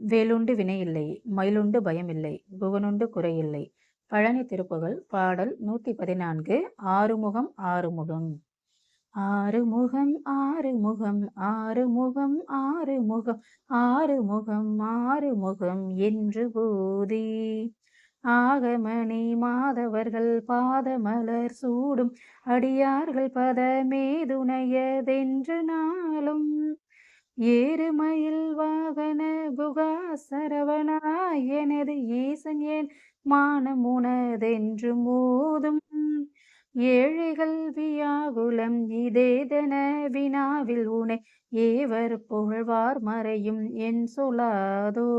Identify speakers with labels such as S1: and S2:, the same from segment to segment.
S1: வேலுண்டு வினையில்லை, மயிலுண்டு பயமில்லை, குகனுண்டு குறையில்லை. பழனி திருப்புகழ் பாடல் 114. ஆறுமுகம் ஆறுமுகம். ஆறுமுகம் ஆறுமுகம் ஆறுமுகம் ஆறுமுகம் ஆறுமுகம் ஆறுமுகம் என்று போதி ஆகமணி மாதவர்கள் பாதமலர் சூடும் அடியார்கள் பதமேதுணையதென்று நாளும் ஏறுமயில் வாகன குகா சரவணா எனது ஈசன் ஏன் மானம் உனதென்று மோதும் ஏழைகள் வியாகுலம் இதேதன வினாவில் உனை ஏவர் புகழ்வார் மறையும் என் சொல்லாதோ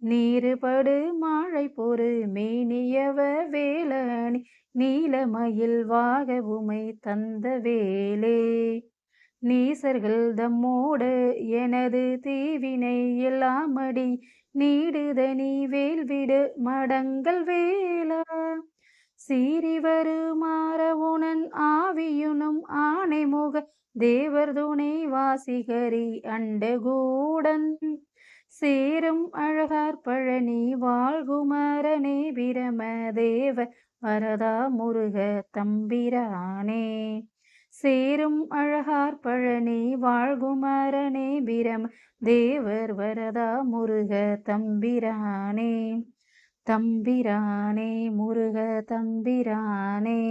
S1: நீருபடு மாழை பொறு மேனியவ வேலணி நீலமயில் வாக உமை தந்த வேலே நீசர்கள் தம்மோடு எனது தீவினை எல்லாமடி நீடுதனி வேல்விடு மடங்கள் வேளா சீறிவரு மாறவுணன் ஆவியுனும் ஆணைமுக தேவர் துணை வாசிகரி அண்டகூடன் சேரும் அழகார் பழனி வாழ்குமரனே பிரம தேவ வரதா முருக தம்பிரானே சேரும் அழகார் பழனி வாழ்குமரனே பிரம தேவர் வரதா முருக தம்பிரானே தம்பிரானே முருக தம்பிரானே.